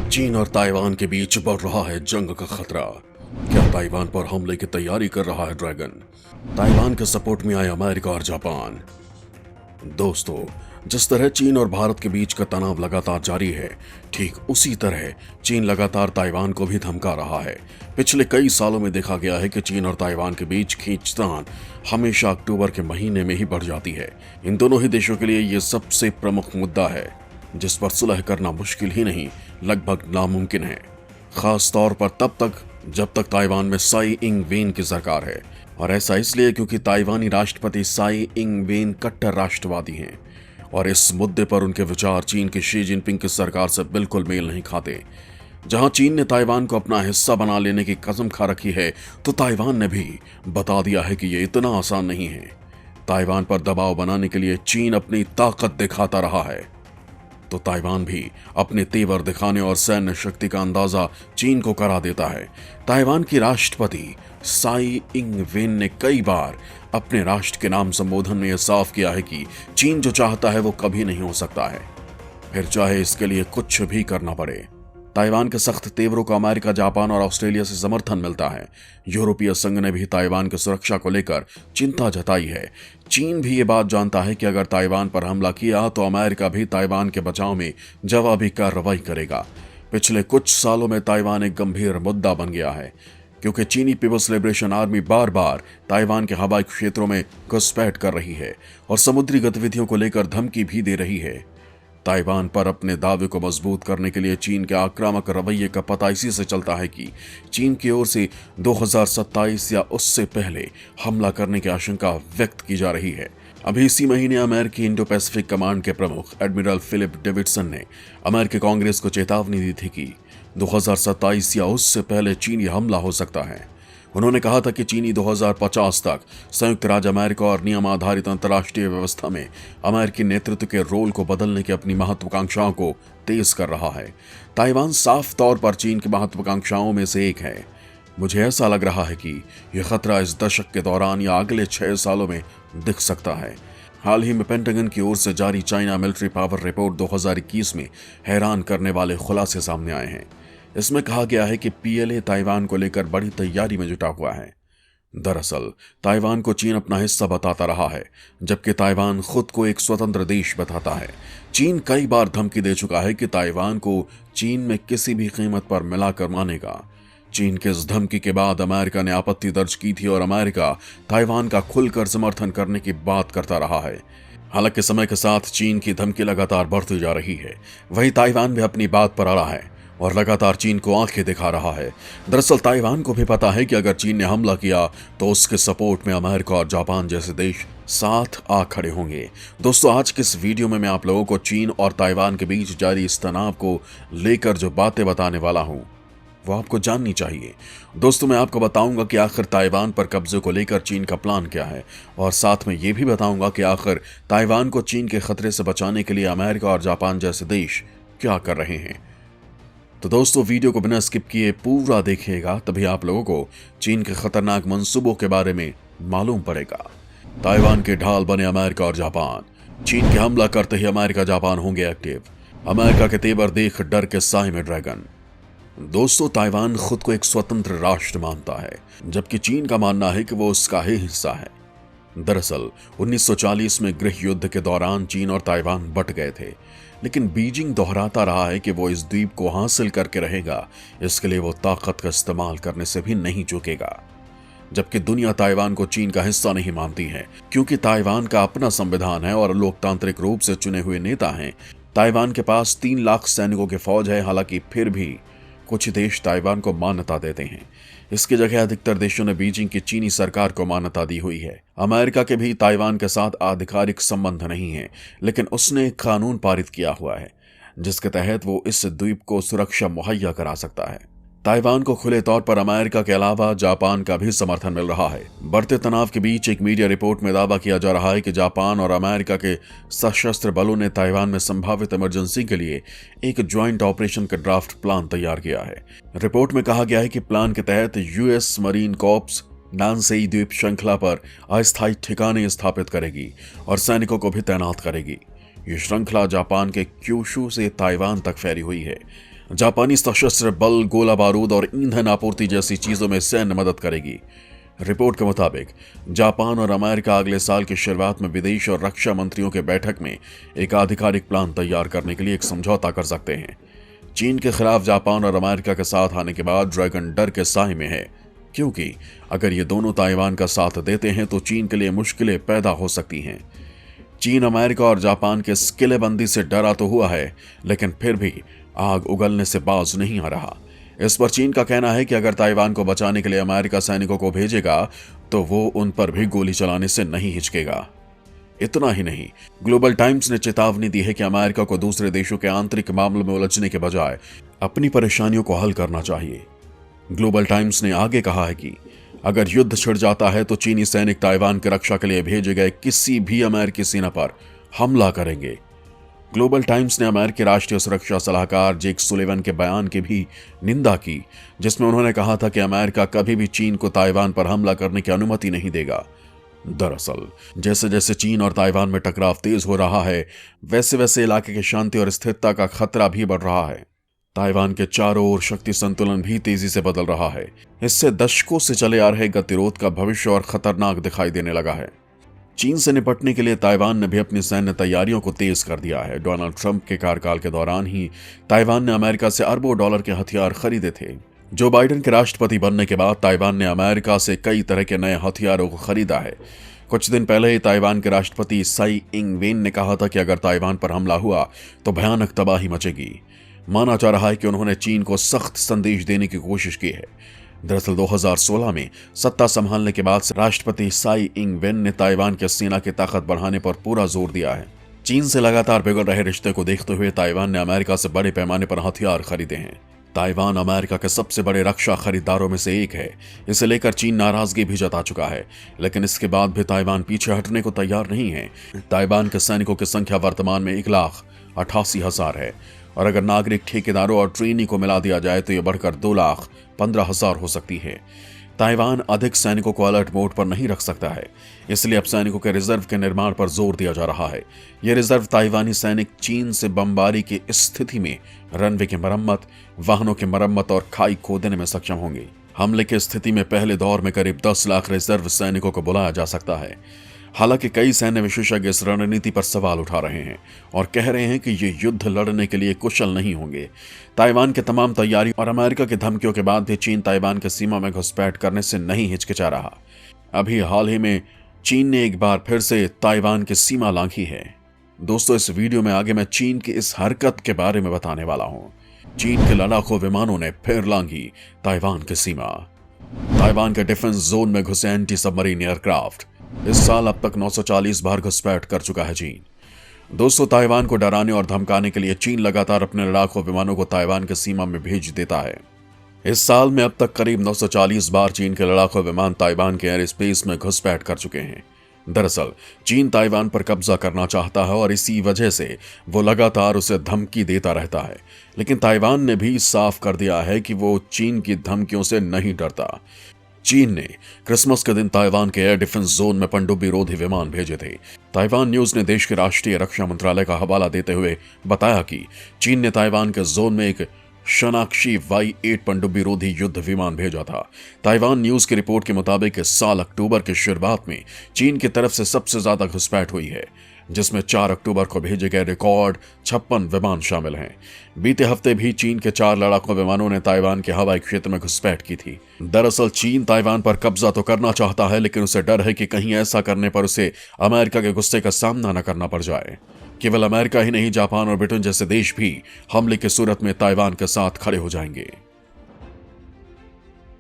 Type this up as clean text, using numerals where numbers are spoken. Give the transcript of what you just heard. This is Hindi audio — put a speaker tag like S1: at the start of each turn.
S1: चीन और ताइवान के बीच बढ़ रहा है जंग का खतरा। क्या ताइवान पर हमले की तैयारी कर रहा है ड्रैगन? ताइवान के सपोर्ट में आए अमेरिका और जापान। दोस्तों, जिस तरह चीन और भारत के बीच का तनाव लगातार जारी है, ठीक उसी तरह चीन लगातार ताइवान को भी धमका रहा है। पिछले कई सालों में देखा गया है कि चीन और ताइवान के बीच खींचतान हमेशा अक्टूबर के महीने में ही बढ़ जाती है। इन दोनों ही देशों के लिए यह सबसे प्रमुख मुद्दा है जिस पर सुलह करना मुश्किल ही नहीं, लगभग नामुमकिन है। खास तौर पर तब तक जब तक ताइवान में साई इंग वेन की सरकार है, और ऐसा इसलिए क्योंकि ताइवानी राष्ट्रपति साई इंग वेन कट्टर राष्ट्रवादी हैं और इस मुद्दे पर उनके विचार चीन की शी जिनपिंग की सरकार से बिल्कुल मेल नहीं खाते। जहां चीन ने ताइवान को अपना हिस्सा बना लेने की कसम खा रखी है, तो ताइवान ने भी बता दिया है कि यह इतना आसान नहीं है। ताइवान पर दबाव बनाने के लिए चीन अपनी ताकत दिखाता रहा है, तो ताइवान भी अपने तेवर दिखाने और सैन्य शक्ति का अंदाजा चीन को करा देता है। ताइवान की राष्ट्रपति साई इंग वेन ने कई बार अपने राष्ट्र के नाम संबोधन में यह साफ किया है कि चीन जो चाहता है वो कभी नहीं हो सकता है, फिर चाहे इसके लिए कुछ भी करना पड़े। ताइवान के सख्त तेवरों को अमेरिका, जापान और ऑस्ट्रेलिया से समर्थन मिलता है। यूरोपीय संघ ने भी ताइवान की सुरक्षा को लेकर चिंता जताई है। चीन भी ये बात जानता है कि अगर ताइवान पर हमला किया तो अमेरिका भी ताइवान के बचाव में जवाबी कार्रवाई करेगा। पिछले कुछ सालों में ताइवान एक गंभीर मुद्दा बन गया है, क्योंकि चीनी पीपल्स लिबरेशन आर्मी बार बार ताइवान के हवाई क्षेत्रों में घुसपैठ कर रही है और समुद्री गतिविधियों को लेकर धमकी भी दे रही है। ताइवान पर अपने दावे को मजबूत करने के लिए चीन के आक्रामक रवैये का पता इसी से चलता है कि चीन की ओर से 2027 या उससे पहले हमला करने की आशंका व्यक्त की जा रही है। अभी इसी महीने अमेरिकी इंडो पैसिफिक कमांड के प्रमुख एडमिरल फिलिप डेविडसन ने अमेरिकी कांग्रेस को चेतावनी दी थी कि 2027 या उससे पहले चीनी हमला हो सकता है। उन्होंने कहा था कि चीनी 2050 तक संयुक्त राज्य अमेरिका और नियम आधारित अंतर्राष्ट्रीय व्यवस्था में अमेरिकी नेतृत्व के रोल को बदलने की अपनी महत्वाकांक्षाओं को तेज कर रहा है। ताइवान साफ तौर पर चीन की महत्वाकांक्षाओं में से एक है। मुझे ऐसा लग रहा है कि यह खतरा इस दशक के दौरान या अगले 6 सालों में दिख सकता है। हाल ही में पेंटागन की ओर से जारी चाइना मिलिट्री पावर रिपोर्ट 2021 में हैरान करने वाले खुलासे सामने आए हैं। इसमें कहा गया है कि पीएलए ताइवान को लेकर बड़ी तैयारी में जुटा हुआ है। दरअसल ताइवान को चीन अपना हिस्सा बताता रहा है, जबकि ताइवान खुद को एक स्वतंत्र देश बताता है। चीन कई बार धमकी दे चुका है कि ताइवान को चीन में किसी भी कीमत पर मिलाकर मानेगा। चीन के इस धमकी के बाद अमेरिका ने आपत्ति दर्ज की थी और अमेरिका ताइवान का खुलकर समर्थन करने की बात करता रहा है। हालांकि समय के साथ चीन की धमकी लगातार बढ़ती जा रही है, वहीं ताइवान भी अपनी बात पर अड़ा है और लगातार चीन को आंखें दिखा रहा है। दरअसल ताइवान को भी पता है कि अगर चीन ने हमला किया तो उसके सपोर्ट में अमेरिका और जापान जैसे देश साथ आ खड़े होंगे। दोस्तों, आज के इस वीडियो में मैं आप लोगों को चीन और ताइवान के बीच जारी इस तनाव को लेकर जो बातें बताने वाला हूं वो आपको जाननी चाहिए। दोस्तों, मैं आपको बताऊंगा कि आखिर ताइवान पर कब्जे को लेकर चीन का प्लान क्या है, और साथ में ये भी बताऊंगा कि आखिर ताइवान को चीन के खतरे से बचाने के लिए अमेरिका और जापान जैसे देश क्या कर रहे हैं। तो दोस्तों, वीडियो को बिना स्किप किए पूरा देखिएगा, तभी आप लोगों को चीन के खतरनाक मंसूबों के बारे में मालूम पड़ेगा। ताइवान के ढाल बने अमेरिका और जापान। चीन के हमला करते ही अमेरिका जापान होंगे एक्टिव। अमेरिका के तेवर देख डर के साए में ड्रैगन। दोस्तों, ताइवान खुद को एक स्वतंत्र राष्ट्र मानता है, जबकि चीन का मानना है कि वो उसका ही हिस्सा है। दरअसल 1940 में गृह युद्ध के दौरान चीन और ताइवान बट गए थे, लेकिन बीजिंग दोहराता रहा है कि वो इस द्वीप को हासिल करके रहेगा। इसके लिए वो ताकत का इस्तेमाल करने से भी नहीं चूकेगा। जबकि दुनिया ताइवान को चीन का हिस्सा नहीं मानती है, क्योंकि ताइवान का अपना संविधान है और लोकतांत्रिक रूप से चुने हुए नेता हैं। ताइवान के पास 3 लाख सैनिकों की फौज है। हालांकि फिर भी कुछ देश ताइवान को मान्यता देते हैं। इसकी जगह अधिकतर देशों ने बीजिंग की चीनी सरकार को मान्यता दी हुई है। अमेरिका के भी ताइवान के साथ आधिकारिक संबंध नहीं है, लेकिन उसने एक कानून पारित किया हुआ है जिसके तहत वो इस द्वीप को सुरक्षा मुहैया करा सकता है। ताइवान को खुले तौर पर अमेरिका के अलावा जापान का भी समर्थन मिल रहा है। बढ़ते तनाव के बीच एक मीडिया रिपोर्ट में दावा किया जा रहा है कि जापान और अमेरिका के सशस्त्र बलों ने ताइवान में संभावित इमरजेंसी के लिए एक ज्वाइंट ऑपरेशन का ड्राफ्ट प्लान तैयार किया है। रिपोर्ट में कहा गया है कि प्लान के तहत यूएस मरीन कॉर्प्स नानसेई द्वीप श्रृंखला पर अस्थायी ठिकाने स्थापित करेगी और सैनिकों को भी तैनात करेगी। ये श्रृंखला जापान के क्यूशू से ताइवान तक फैली हुई है। जापानी सशस्त्र बल गोला बारूद और ईंधन आपूर्ति जैसी चीजों में सैन्य मदद करेगी। रिपोर्ट के मुताबिक जापान और अमेरिका अगले साल की शुरुआत में विदेश और रक्षा मंत्रियों के बैठक में एक आधिकारिक प्लान तैयार करने के लिए एक समझौता कर सकते हैं। चीन के खिलाफ जापान और अमेरिका के साथ आने के बाद ड्रैगन डर के साए में है, क्योंकि अगर ये दोनों ताइवान का साथ देते हैं तो चीन के लिए मुश्किलें पैदा हो सकती हैं। चीन अमेरिका और जापान के इस किलेबंदी से डरा तो हुआ है, लेकिन फिर भी आग उगलने से बाज नहीं आ रहा। इस पर चीन का कहना है कि अगर ताइवान को बचाने के लिए अमेरिका सैनिकों को भेजेगा तो वो उन पर भी गोली चलाने से नहीं हिचकेगा। इतना ही नहीं, ग्लोबल टाइम्स ने चेतावनी दी है कि अमेरिका को दूसरे देशों के आंतरिक मामलों में उलझने के बजाय अपनी परेशानियों को हल करना चाहिए। ग्लोबल टाइम्स ने आगे कहा है कि अगर युद्ध छिड़ जाता है तो चीनी सैनिक ताइवान की रक्षा के लिए भेजे गए किसी भी अमेरिकी सेना पर हमला करेंगे। ग्लोबल टाइम्स ने अमेरिकी राष्ट्रीय सुरक्षा सलाहकार जेक सुलिवन के बयान की भी निंदा की, जिसमें उन्होंने कहा था कि अमेरिका कभी भी चीन को ताइवान पर हमला करने की अनुमति नहीं देगा। दरअसल जैसे जैसे चीन और ताइवान में टकराव तेज हो रहा है, वैसे वैसे इलाके की शांति और स्थिरता का खतरा भी बढ़ रहा है। ताइवान के चारों ओर शक्ति संतुलन भी तेजी से बदल रहा है। इससे दशकों से चले आ रहे गतिरोध का भविष्य और खतरनाक दिखाई देने लगा है। चीन से निपटने के लिए ताइवान ने भी अपनी सैन्य तैयारियों को तेज कर दिया है। डोनाल्ड ट्रंप के कार्यकाल के दौरान ही ताइवान ने अमेरिका से अरबों डॉलर के हथियार खरीदे थे। जो बाइडेन के राष्ट्रपति बनने के बाद ताइवान ने अमेरिका से कई तरह के नए हथियारों को खरीदा है। कुछ दिन पहले ही ताइवान के राष्ट्रपति साई इंग वेन ने कहा था कि अगर ताइवान पर हमला हुआ तो भयानक तबाही मचेगी। माना जा रहा है कि उन्होंने चीन को सख्त संदेश देने की कोशिश की है। दरअसल 2016 में सत्ता संभालने के बाद राष्ट्रपति साई इंग वेन ने ताइवान के सेना की ताकत बढ़ाने पर पूरा जोर दिया है। चीन से लगातार बिगड़ रहे रिश्ते को देखते हुए ताइवान ने अमेरिका से बड़े पैमाने पर हथियार खरीदे हैं। ताइवान अमेरिका के सबसे बड़े रक्षा खरीदारों में से एक है। इसे लेकर चीन नाराजगी भी जता चुका है, लेकिन इसके बाद भी ताइवान पीछे हटने को तैयार नहीं है। ताइवान के सैनिकों की संख्या वर्तमान में 1,88,000 है और अगर नागरिक, ठेकेदारों और ट्रेनी को मिला दिया जाए तो यह बढ़कर 2,15,000 हो सकती है। ताइवान अधिक सैनिकों को अलर्ट मोड पर नहीं रख सकता है, इसलिए अब सैनिकों के रिजर्व के निर्माण पर जोर दिया जा रहा है। ये रिजर्व ताइवानी सैनिक चीन से बमबारी की स्थिति में रनवे की मरम्मत, वाहनों की मरम्मत और खाई खोदने में सक्षम होंगे। हमले की स्थिति में पहले दौर में करीब 10 लाख रिजर्व सैनिकों को बुलाया जा सकता है। हालांकि कई सैन्य विशेषज्ञ इस रणनीति पर सवाल उठा रहे हैं और कह रहे हैं कि ये युद्ध लड़ने के लिए कुशल नहीं होंगे। ताइवान के तमाम तैयारी और अमेरिका की धमकियों के बाद भी चीन ताइवान की सीमा में घुसपैठ करने से नहीं हिचकिचा रहा। अभी हाल ही में चीन ने एक बार फिर से ताइवान की सीमा लांघी है। दोस्तों, इस वीडियो में आगे मैं चीन की इस हरकत के बारे में बताने वाला हूँ। चीन के लड़ाकू विमानों ने फिर लांघी ताइवान की सीमा। ताइवान के डिफेंस जोन में घुसे एंटी सबमरीन एयरक्राफ्ट। इस साल अब तक 940 बार घुसपैठ कर चुका है चीन। दोस्तों, ताइवान को डराने और धमकाने के लिए चीन लगातार अपने लड़ाकू विमानों को ताइवान की सीमा में भेज देता है। इस साल में अब तक करीब 940 बार चीन के लड़ाकू विमान ताइवान के एयर स्पेस में घुसपैठ कर चुके हैं। दरअसल चीन ताइवान पर कब्जा करना चाहता है और इसी वजह से वो लगातार उसे धमकी देता रहता है, लेकिन ताइवान ने भी साफ कर दिया है कि वो चीन की धमकियों से नहीं डरता। चीन ने क्रिसमस के दिन ताइवान के एयर डिफेंस जोन में पनडुब्बी रोधी विमान भेजे थे। ताइवान न्यूज ने देश के राष्ट्रीय रक्षा मंत्रालय का हवाला देते हुए बताया कि चीन ने ताइवान के जोन में एक शनाक्षी Y-8 पनडुब्बी रोधी युद्ध विमान भेजा था। ताइवान न्यूज की रिपोर्ट के मुताबिक इस साल अक्टूबर की शुरुआत में चीन की तरफ से सबसे ज्यादा घुसपैठ हुई है, जिसमें 4 अक्टूबर को भेजे गए रिकॉर्ड 56 विमान शामिल हैं। बीते हफ्ते भी चीन के 4 लड़ाकू विमानों ने ताइवान के हवाई क्षेत्र में घुसपैठ की थी। दरअसल चीन ताइवान पर कब्जा तो करना चाहता है, लेकिन उसे डर है कि कहीं ऐसा करने पर उसे अमेरिका के गुस्से का सामना न करना पड़ जाए। केवल अमेरिका ही नहीं, जापान और ब्रिटेन जैसे देश भी हमले की सूरत में ताइवान के साथ खड़े हो जाएंगे।